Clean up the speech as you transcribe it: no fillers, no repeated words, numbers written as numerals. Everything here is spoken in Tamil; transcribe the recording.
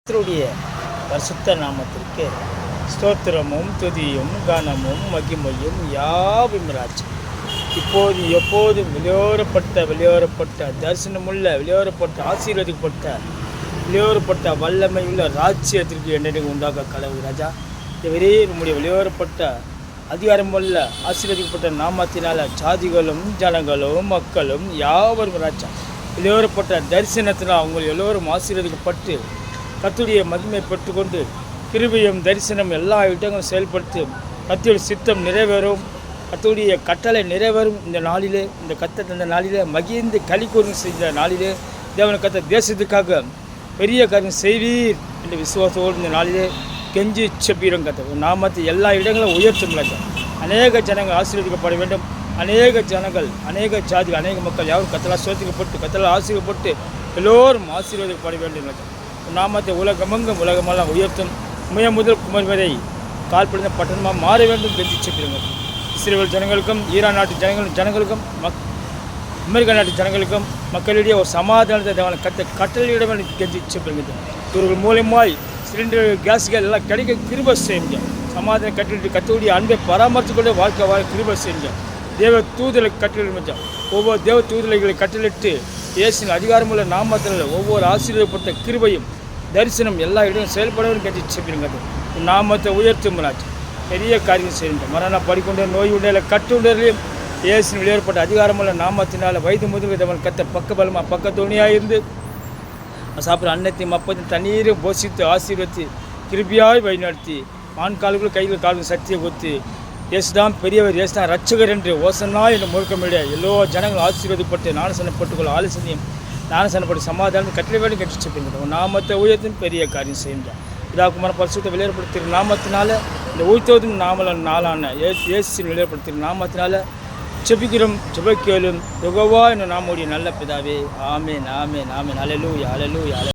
கர்த்தருடைய பரிசுத்த நாமத்திற்கு ஸ்தோத்திரமும் துதியும் கனமும் மகிமையும் யாவும் ராஜா. இப்போது எப்போதும் வெளியேறப்பட்ட தரிசனமுள்ள வெளியேறப்பட்ட வல்லமையுள்ள ராஜ்யத்திற்கு என்னென்ன உண்டாக கடவுள் ராஜா. இதுவரே நம்முடைய வெளியேறப்பட்ட அதிகாரமுள்ள ஆசீர்வதிக்கப்பட்ட நாமத்தினால ஜாதிகளும் ஜனங்களும் மக்களும் யாவரும் ராஜா வெளியேறப்பட்ட தரிசனத்தினால் அவங்க எல்லோரும் ஆசீர்வதிக்கப்பட்டு கர்த்தருடைய மகிமை பெற்றுக்கொண்டு கிருபையும் தரிசனம் எல்லா இடங்களும் செயல்படுத்தும். கர்த்தருடைய சித்தம் நிறைவேறும், கர்த்தருடைய கட்டளை நிறைவேறும். இந்த நாளிலே மகிழ்ந்து களி கூர்ந்து செஞ்ச நாளிலே தேவனை கர்த்தர் தேசத்துக்காக பெரிய காரியம் செய்வீர் என்ற விசுவாசத்தோடு இந்த நாளிலே கெஞ்சி செப்பீரும். கர்த்தர் நாமத்தை எல்லா இடங்களும் உயர்த்தும். அநேக ஜனங்கள் ஆசீர்வதிக்கப்பட வேண்டும். அநேக ஜனங்கள், அநேக ஜாதிகள், அநேக மக்கள் யாரும் கத்தலால் கத்தலால் ஆசீர்வப்பட்டு எல்லோரும் ஆசீர்வதிக்கப்பட வேண்டும். நாமத்தை உலகமெல்லாம் உயர்த்தும். முதல் குமர் வரை கால்படுத்த பட்டணமாக மாற வேண்டும் என்று சொல்லிடுங்க. இஸ்ரேல் ஜனங்களுக்கும் ஈரான் நாட்டு ஜனங்களுக்கும் அமெரிக்கா நாட்டு ஜனங்களுக்கும் மக்களிடையே ஒரு சமாதானத்தை கட்டளையிட வேண்டும் கெஞ்சி சொல்லுங்க. இவர்கள் மூலமாய் சிலிண்டர் கேஸ்கள் எல்லாம் கிடைக்க கிருபை செய்யுங்க. சமாதானம் கட்டளிட்டு கத்தோடைய அன்பை பராமரித்து கொண்டு வாழ்க்கை கிருபை செய்யுங்க. தேவ தூதலை கட்டளை ஒவ்வொரு தேவ தூதலைகளை கட்டளிட்டு இயேசுவின் அதிகாரமுள்ள நாமத்தில் ஒவ்வொரு ஆசீர்வதிக்கப்பட்ட கிருபையும் தரிசனம் எல்லா இடமும் செயல்படவும் கட்டி செப்பிடுங்க. நாமத்தை உயர்த்தும் ராஜா. பெரிய காரியம் செய்யுங்க. மரணம் படிக்கொண்ட நோய் உண்டையில் கட்டு உண்டரையும் இயேசுவின் வெளியேறப்பட்ட அதிகாரமுள்ள நாமத்தினால் வயது முதல் கத்த பக்கபலமாக பக்கத்தோணியாக இருந்து சாப்பிட்ற அன்னத்தையும் அப்பத்தையும் தண்ணீரும் போஷித்து ஆசீர்வதித்து கிருபியாய் வழிநடத்தி கால்கள் கைகள் கால்கள் சக்தியை கொடுத்து இயேசுதான் பெரியவர், இயேசுதான் ரட்சகர் என்று ஓசன்னா என்று முழுக்கமிட எல்லோ ஜனங்கள் ஆசீர்வதிப்பட்டு ஞானசனப்பட்டுக்கொள்ள ஆலோசனையும் ஞானசனப்பட்டு சமாதானம் கட்டளை வேண்டும் கட்டி சொல்லுங்க. நாமத்தை உயர்த்தும் பெரிய காரியம் செய்யுங்க. இதாக்குமார பரிசுத்த வெளியேறப்படுத்துகிற நாமத்தினால இந்த உயர்த்துவதும் நாளான இயேசுவின் வெளியேறப்படுத்துகிற நாமத்தினால செபிக்கிறோம். செபிக்கலும் யுகவா என்னும் நாமுடைய நல்ல பிதாவே. ஆமேன் ஆமேன் ஆமேன். அல்லேலூயா அல்லேலூயா.